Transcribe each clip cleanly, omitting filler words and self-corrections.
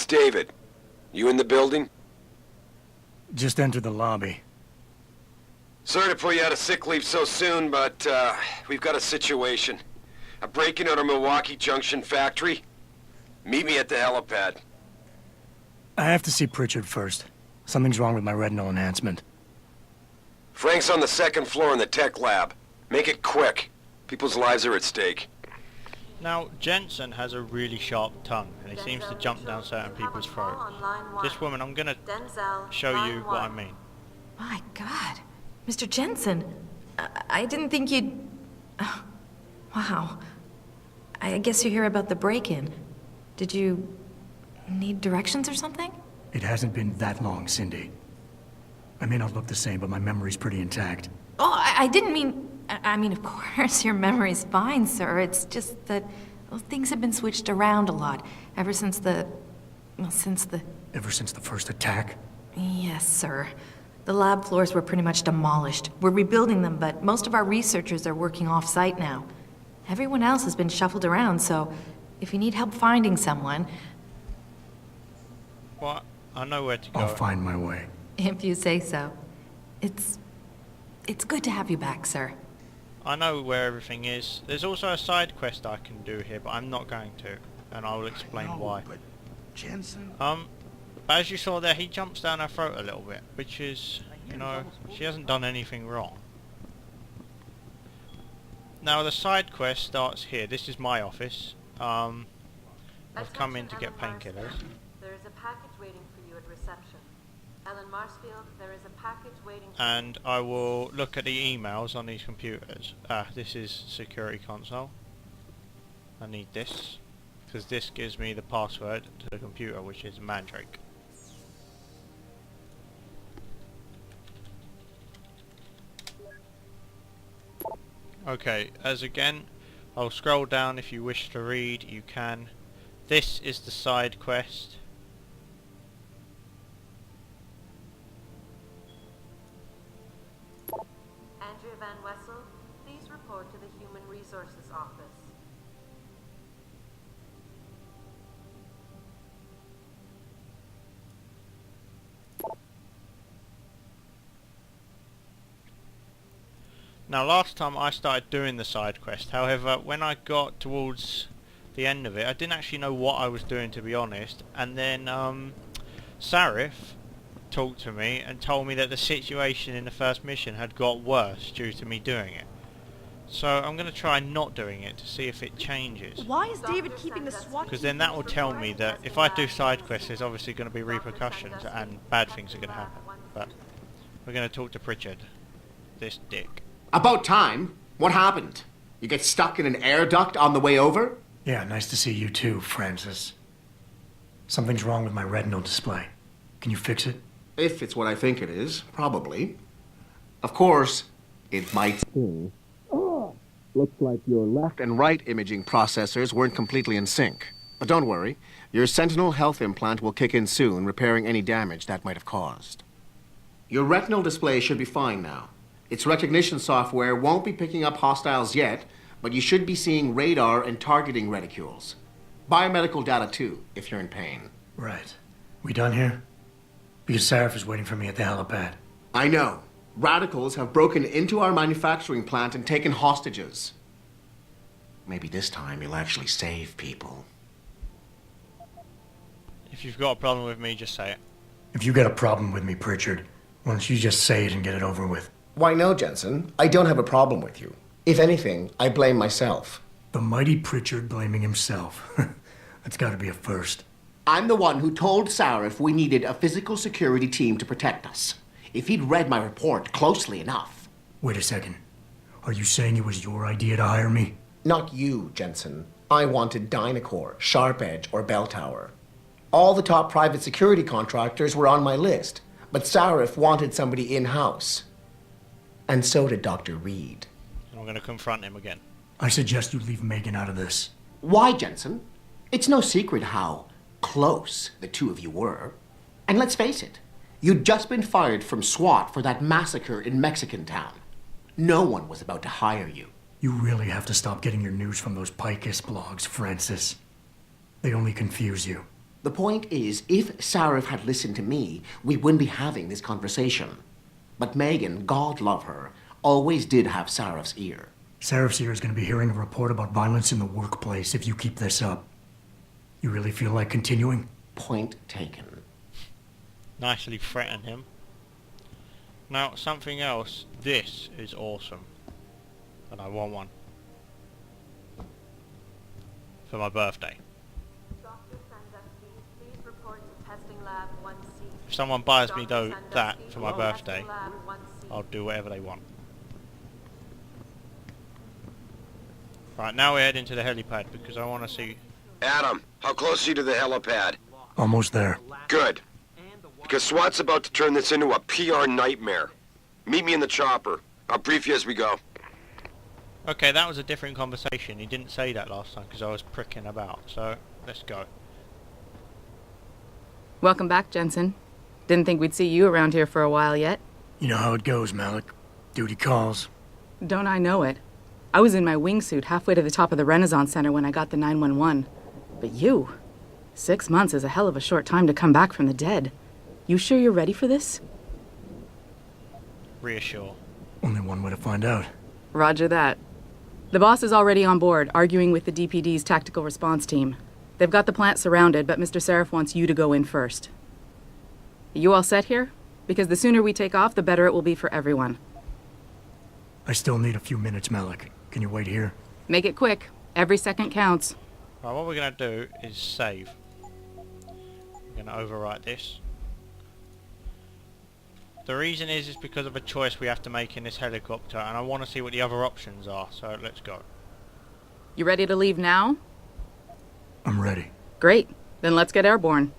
It's David. You in the building? Just entered the lobby. Sorry to put you out of sick leave so soon, but we've got a situation. A break-in at our Milwaukee Junction factory. Meet me at the helipad. I have to see Pritchard first. Something's wrong with my retinal enhancement. Frank's on the second floor in the tech lab. Make it quick. People's lives are at stake. Now, Jensen has a really sharp tongue, and he seems to jump down certain people's throats. This woman, I'm gonna show you what I mean. My God. Mr. Jensen, I didn't think you'd... Oh, wow. I guess you hear about the break-in. Did you need directions or something? It hasn't been that long, Cindy. I may not look the same, but my memory's pretty intact. Oh, I didn't mean... I mean, of course, your memory's fine, sir. It's just that well, things have been switched around a lot ever since the... Well, since the... Ever since the first attack? Yes, sir. The lab floors were pretty much demolished. We're rebuilding them, but most of our researchers are working off-site now. Everyone else has been shuffled around, so if you need help finding someone... What? I know where to go. I'll find my way. If you say so. It's good to have you back, sir. I know where everything is. There's also a side quest I can do here, but I'm not going to, and I will explain why. But Jensen? As you saw there, he jumps down her throat a little bit, which is, you know, she hasn't done anything wrong. Now the side quest starts here. This is my office. I've come in to get painkillers. There is a package waiting for you at reception. Ellen Marsfield, there is a package waiting for And I will look at the emails on these computers. This is security console. I need this, because this gives me the password to the computer, which is Mandrake. Okay, as again, I'll scroll down. If you wish to read, you can. This is the side quest. Andrea Van Wessel, please report to the Human Resources Office. Now last time I started doing the side quest, however, when I got towards the end of it, I didn't actually know what I was doing, to be honest, and then Sarif talked to me and told me that the situation in the first mission had got worse due to me doing it. So I'm going to try not doing it to see if it changes. Why is David keeping the SWAT? Because then that will tell me that if I do side quests, there's obviously going to be repercussions and bad things are going to happen. But we're going to talk to Pritchard, this dick. About time. What happened? You get stuck in an air duct on the way over? Yeah, nice to see you too, Francis. Something's wrong with my retinal display. Can you fix it? If it's what I think it is, probably. Of course, it might... Looks like your left and right imaging processors weren't completely in sync. But don't worry, your Sentinel health implant will kick in soon, repairing any damage that might have caused. Your retinal display should be fine now. Its recognition software won't be picking up hostiles yet, but you should be seeing radar and targeting reticules. Biomedical data too, if you're in pain. Right. We done here? Because Sarif is waiting for me at the helipad. I know. Radicals have broken into our manufacturing plant and taken hostages. Maybe this time you'll actually save people. If you've got a problem with me, just say it. If you got a problem with me, Pritchard, why don't you just say it and get it over with? Why no, Jensen. I don't have a problem with you. If anything, I blame myself. The mighty Pritchard blaming himself. That's gotta be a first. I'm the one who told Sarif we needed a physical security team to protect us. If he'd read my report closely enough. Wait a second. Are you saying it was your idea to hire me? Not you, Jensen. I wanted Dynacore, Sharp Edge, or Bell Tower. All the top private security contractors were on my list, but Sarif wanted somebody in-house. And so did Dr. Reed. I'm going to confront him again. I suggest you leave Megan out of this. Why, Jensen? It's no secret how close the two of you were. And let's face it, you'd just been fired from SWAT for that massacre in Mexican Town. No one was about to hire you. You really have to stop getting your news from those Picus blogs, Francis. They only confuse you. The point is, if Sarif had listened to me, we wouldn't be having this conversation. But Megan, God love her, always did have Sarif's ear. Sarif's here is going to be hearing a report about violence in the workplace if you keep this up. You really feel like continuing? Point taken. Nicely threaten him. Now, something else. This is awesome. And I want one. For my birthday. Dr. Sandusky, please report to testing lab 1C. If someone buys me Dr. that Sandusky, for my testing birthday, lab 1C. I'll do whatever they want. Right, now we're heading to the helipad because I want to see... Adam, how close are you to the helipad? Almost there. Good. Because SWAT's about to turn this into a PR nightmare. Meet me in the chopper. I'll brief you as we go. Okay, that was a different conversation. He didn't say that last time because I was pricking about. So, let's go. Welcome back, Jensen. Didn't think we'd see you around here for a while yet. You know how it goes, Malik. Duty calls. Don't I know it? I was in my wingsuit halfway to the top of the Renaissance Center when I got the 911. But you... 6 months is a hell of a short time to come back from the dead. You sure you're ready for this? Reassure. Only one way to find out. Roger that. The boss is already on board, arguing with the DPD's tactical response team. They've got the plant surrounded, but Mr. Sarif wants you to go in first. You all set here? Because the sooner we take off, the better it will be for everyone. I still need a few minutes, Malik. Can you wait here? Make it quick. Every second counts. Right, what we're going to do is save. We're going to overwrite this. The reason is because of a choice we have to make in this helicopter, and I want to see what the other options are, so let's go. You ready to leave now? I'm ready. Great. Then let's get airborne.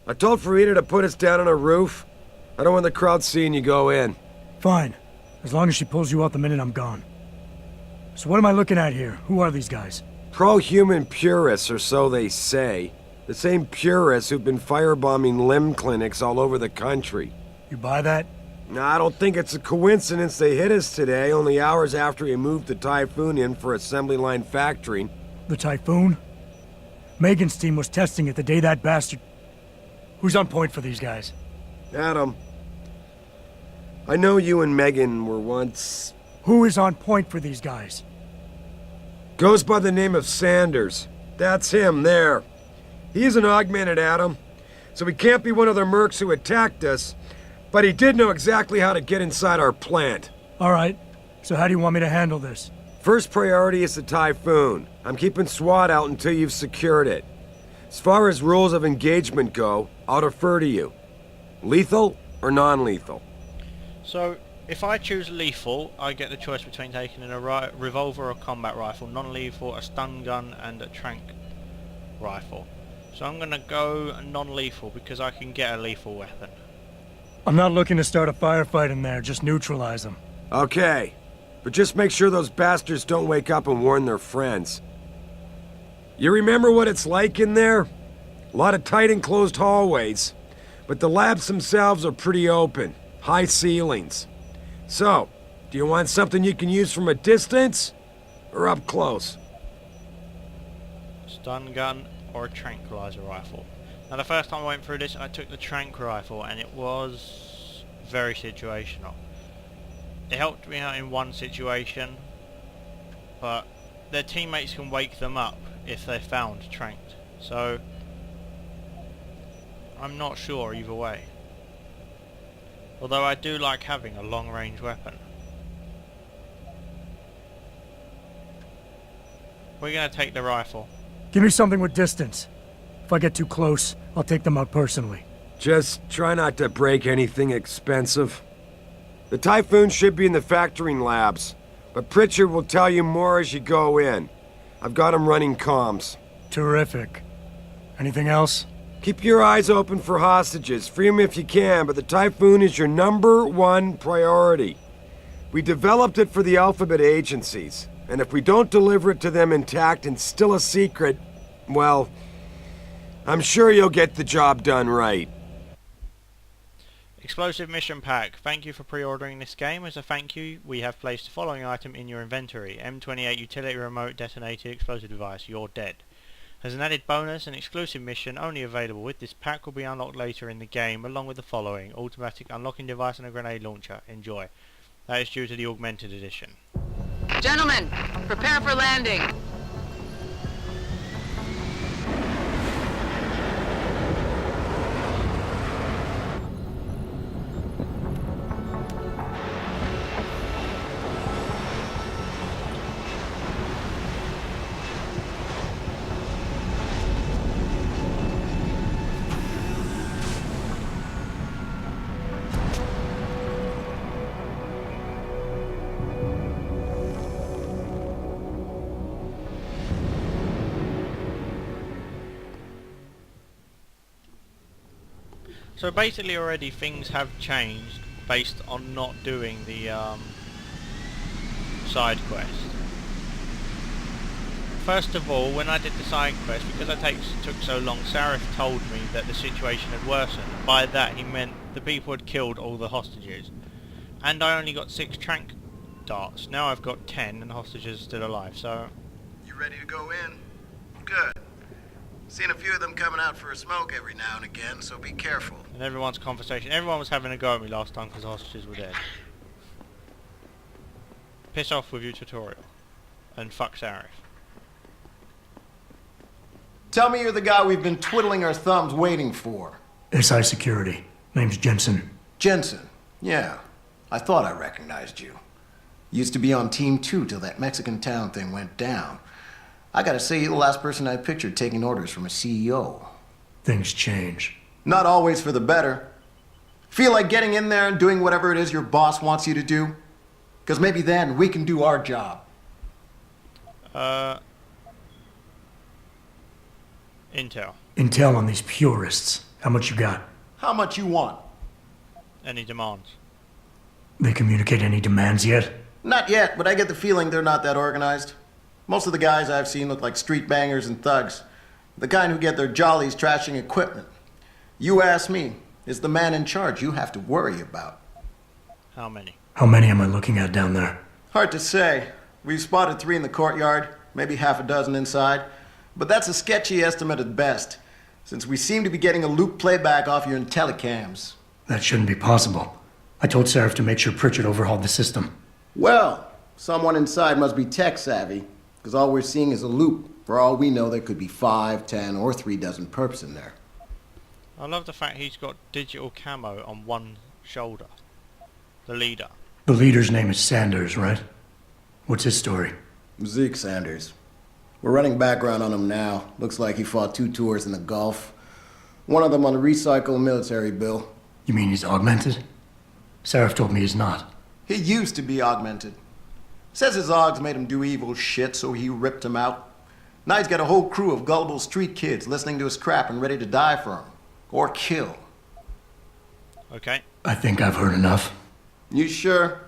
I told Farida to put us down on a roof. I don't want the crowd seeing you go in. Fine. As long as she pulls you out the minute I'm gone. So what am I looking at here? Who are these guys? Pro-human purists, or so they say. The same purists who've been firebombing limb clinics all over the country. You buy that? Nah, I don't think it's a coincidence they hit us today, only hours after we moved the Typhoon in for assembly line factory. The Typhoon? Megan's team was testing it the day that bastard... Who's on point for these guys? Adam, I know you and Megan were once... Who is on point for these guys? Goes by the name of Sanders. That's him, there. He's an augmented Adam, so he can't be one of the mercs who attacked us, but he did know exactly how to get inside our plant. All right. So how do you want me to handle this? First priority is the Typhoon. I'm keeping SWAT out until you've secured it. As far as rules of engagement go, I'll defer to you. Lethal or non-lethal? So, if I choose lethal, I get the choice between taking a revolver or combat rifle, non-lethal, a stun gun, and a tranq rifle. So I'm going to go non-lethal because I can get a lethal weapon. I'm not looking to start a firefight in there, just neutralize them. Okay, but just make sure those bastards don't wake up and warn their friends. You remember what it's like in there? A lot of tight enclosed hallways, but the labs themselves are pretty open, high ceilings. So, do you want something you can use from a distance, or up close? Stun gun or a tranquilizer rifle. Now the first time I went through this I took the tranq rifle and it was very situational. It helped me out in one situation, but their teammates can wake them up if they're found tranked. So I'm not sure either way. Although I do like having a long range weapon. We're gonna take the rifle. Give me something with distance. If I get too close, I'll take them out personally. Just try not to break anything expensive. The Typhoon should be in the factoring labs, But Pritchard will tell you more as you go in. I've got him running comms. Terrific. Anything else? Keep your eyes open for hostages. Free them if you can, but the Typhoon is your #1 priority. We developed it for the Alphabet agencies, and if we don't deliver it to them intact and still a secret, well, I'm sure you'll get the job done right. Explosive Mission Pack. Thank you for pre-ordering this game. As a thank you, we have placed the following item in your inventory. M28 Utility Remote Detonated Explosive Device. You're dead. As an added bonus, an exclusive mission only available with this pack will be unlocked later in the game, along with the following: automatic unlocking device and a grenade launcher. Enjoy. That is due to the Augmented Edition. Gentlemen, prepare for landing. So basically already things have changed based on not doing the side quest. First of all, when I did the side quest, because it took so long, Sarif told me that the situation had worsened. By that he meant the people had killed all the hostages. And I only got 6 trank darts. Now I've got 10 and the hostages are still alive, so... You ready to go in? Good. Seen a few of them coming out for a smoke every now and again, so be careful. And everyone's conversation. Everyone was having a go at me last time because the hostages were dead. Piss off with your tutorial. And fuck Sarif. Tell me you're the guy we've been twiddling our thumbs waiting for. SI Security. Name's Jensen. Jensen. Yeah. I thought I recognized you. Used to be on Team 2 till that Mexican town thing went down. I gotta say, you're the last person I pictured taking orders from a CEO. Things change. Not always for the better. Feel like getting in there and doing whatever it is your boss wants you to do? Because maybe then we can do our job. Intel. Intel on these purists. How much you got? How much you want? Any demands? They communicate any demands yet? Not yet, but I get the feeling they're not that organized. Most of the guys I've seen look like street bangers and thugs. The kind who get their jollies trashing equipment. You ask me, is the man in charge you have to worry about. How many? How many am I looking at down there? Hard to say. We've spotted 3 in the courtyard, maybe half a dozen inside. But that's a sketchy estimate at best, since we seem to be getting a loop playback off your telecams. That shouldn't be possible. I told Sarif to make sure Pritchard overhauled the system. Well, someone inside must be tech savvy, because all we're seeing is a loop. For all we know, there could be 5, 10, or 3 dozen perps in there. I love the fact he's got digital camo on one shoulder. The leader. The leader's name is Sanders, right? What's his story? Zeke Sanders. We're running background on him now. Looks like he fought 2 tours in the Gulf. One of them on a recycled military bill. You mean he's augmented? Sarif told me he's not. He used to be augmented. Says his Augs made him do evil shit, so he ripped him out. Now he's got a whole crew of gullible street kids listening to his crap and ready to die for him. Or kill. Okay. I think I've heard enough. You sure?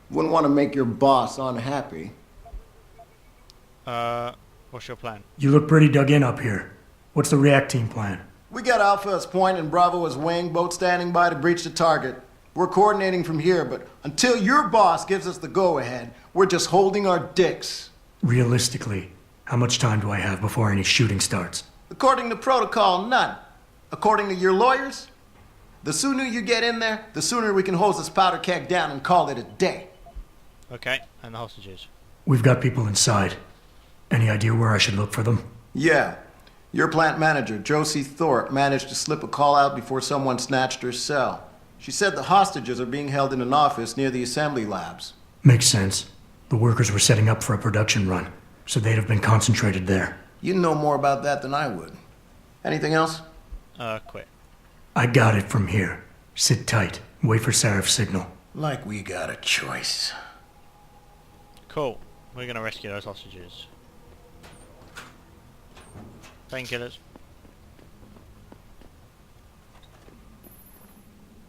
Wouldn't want to make your boss unhappy. What's your plan? You look pretty dug in up here. What's the React team plan? We got Alpha as point and Bravo as wing, both standing by to breach the target. We're coordinating from here, but until your boss gives us the go-ahead, we're just holding our dicks. Realistically, how much time do I have before any shooting starts? According to protocol, none. According to your lawyers, the sooner you get in there, the sooner we can hose this powder keg down and call it a day. Okay, and the hostages. We've got people inside. Any idea where I should look for them? Yeah. Your plant manager, Josie Thorpe, managed to slip a call out before someone snatched her cell. She said the hostages are being held in an office near the assembly labs. Makes sense. The workers were setting up for a production run, so they'd have been concentrated there. You know more about that than I would. Anything else? Quit. I got it from here. Sit tight. Wait for Sarif's signal. Like we got a choice. Cool. We're gonna rescue those hostages. Painkillers.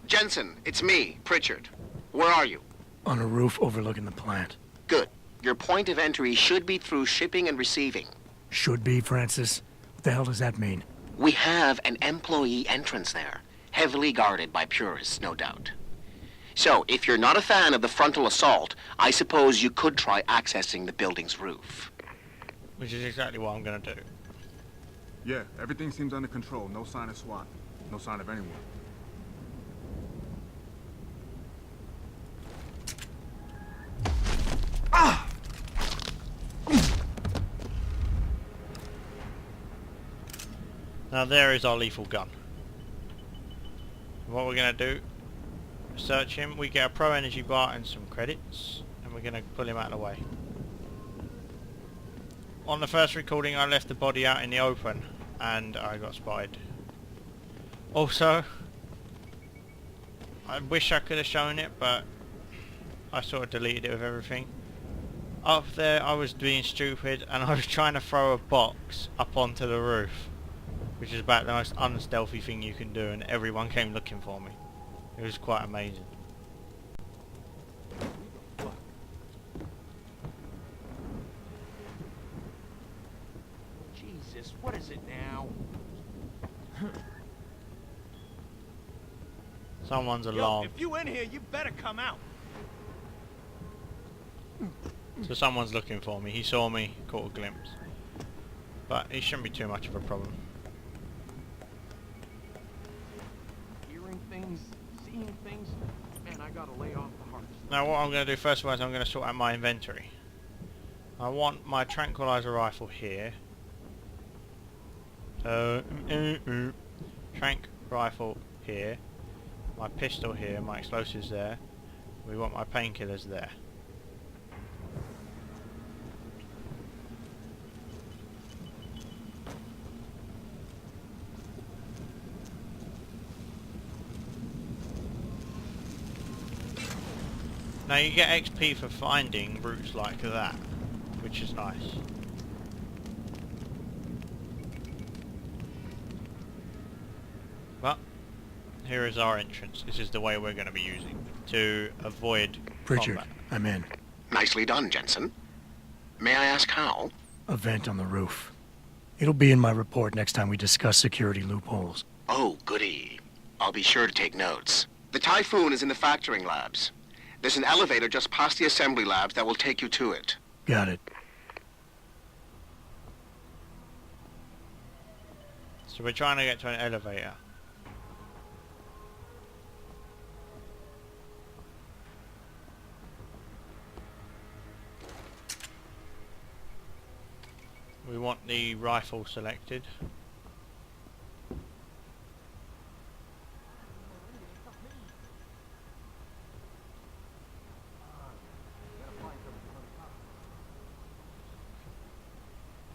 Jensen, it's me, Pritchard. Where are you? On a roof overlooking the plant. Good. Your point of entry should be through shipping and receiving. Should be, Francis. What the hell does that mean? We have an employee entrance there, heavily guarded by purists, no doubt. So, if you're not a fan of the frontal assault, I suppose you could try accessing the building's roof. Which is exactly what I'm gonna do. Yeah, everything seems under control. No sign of SWAT. No sign of anyone. Now there is our lethal gun. What we're gonna do, search him, we get a pro energy bar and some credits, and we're gonna pull him out of the way. On the first recording I left the body out in the open, and I got spotted. Also, I wish I could have shown it, but I sort of deleted it with everything. Up there I was being stupid, and I was trying to throw a box up onto the roof, which is about the most unstealthy thing you can do, and everyone came looking for me. It was quite amazing. Jesus, what is it now? Someone's Yo, alarm. if you in here, you better come out. So someone's looking for me. He saw me, caught a glimpse. But it shouldn't be too much of a problem. Hearing things, seeing things. Man, I gotta lay off the hardest. Now what I'm going to do first of all is I'm going to sort out my inventory. I want my tranquilizer rifle here. Tranq rifle here. My pistol here, my explosives there. We want my painkillers there. Now you get XP for finding routes like that, which is nice. But here is our entrance. This is the way we're going to be using to avoid Pritchard, combat. I'm in. Nicely done, Jensen. May I ask how? A vent on the roof. It'll be in my report next time we discuss security loopholes. Oh, goody. I'll be sure to take notes. The Typhoon is in the factoring labs. There's an elevator just past the assembly labs that will take you to it. Got it. So we're trying to get to an elevator. We want the rifle selected.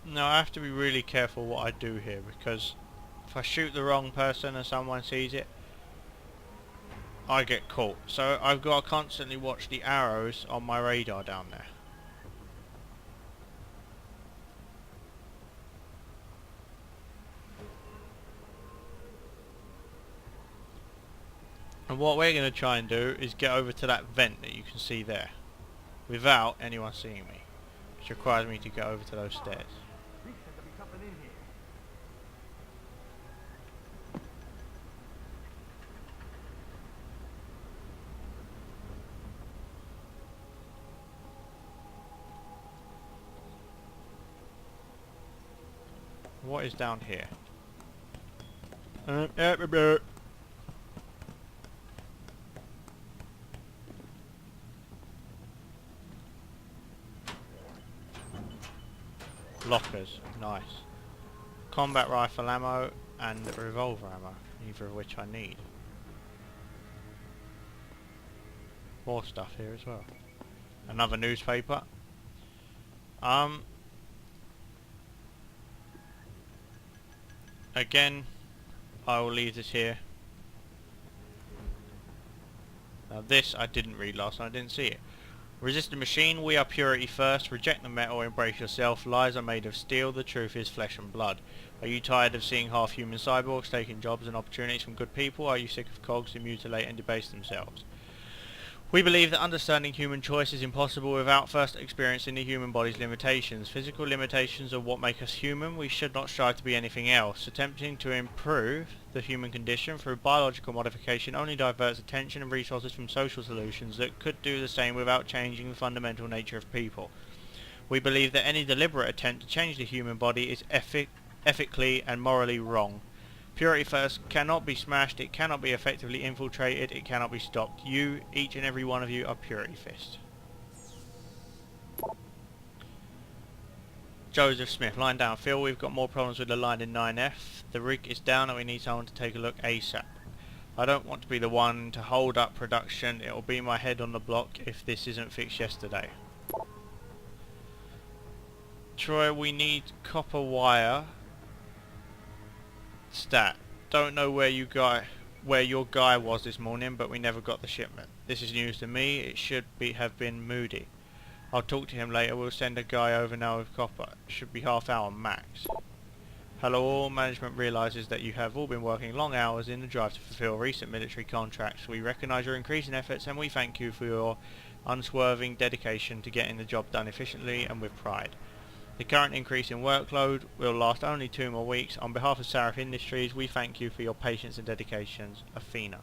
Now I have to be really careful what I do here, because if I shoot the wrong person and someone sees it, I get caught. So I've got to constantly watch the arrows on my radar down there. And what we're going to try and do is get over to that vent that you can see there, without anyone seeing me, which requires me to get over to those stairs. What is down here? Lockers, nice. Combat rifle ammo and revolver ammo, neither of which I need. More stuff here as well. Another newspaper. Again, I will leave this here. Now this I didn't read last night, I didn't see it. Resist the machine, we are purity first. Reject the metal, embrace yourself. Lies are made of steel, the truth is flesh and blood. Are you tired of seeing half-human cyborgs taking jobs and opportunities from good people? Are you sick of cogs who mutilate and debase themselves? We believe that understanding human choice is impossible without first experiencing the human body's limitations. Physical limitations are what make us human. We should not strive to be anything else. Attempting to improve the human condition through biological modification only diverts attention and resources from social solutions that could do the same without changing the fundamental nature of people. We believe that any deliberate attempt to change the human body is ethically and morally wrong. Purity first cannot be smashed, it cannot be effectively infiltrated, it cannot be stopped. You, each and every one of you, are Purity Fist. Joseph Smith, line down. Phil, we've got more problems with the line in 9F. The rig is down and we need someone to take a look ASAP. I don't want to be the one to hold up production. It'll be my head on the block if this isn't fixed yesterday. Troy, we need copper wire. Stat. Don't know where your guy was this morning, but we never got the shipment. This is news to me. It should have been Moody. I'll talk to him later. We'll send a guy over now with copper. Should be half hour max. Hello all. Management realises that you have all been working long hours in the drive to fulfill recent military contracts. We recognise your increasing efforts and we thank you for your unswerving dedication to getting the job done efficiently and with pride. The current increase in workload will last only 2 more weeks. On behalf of Sarif Industries, we thank you for your patience and dedications. Athena.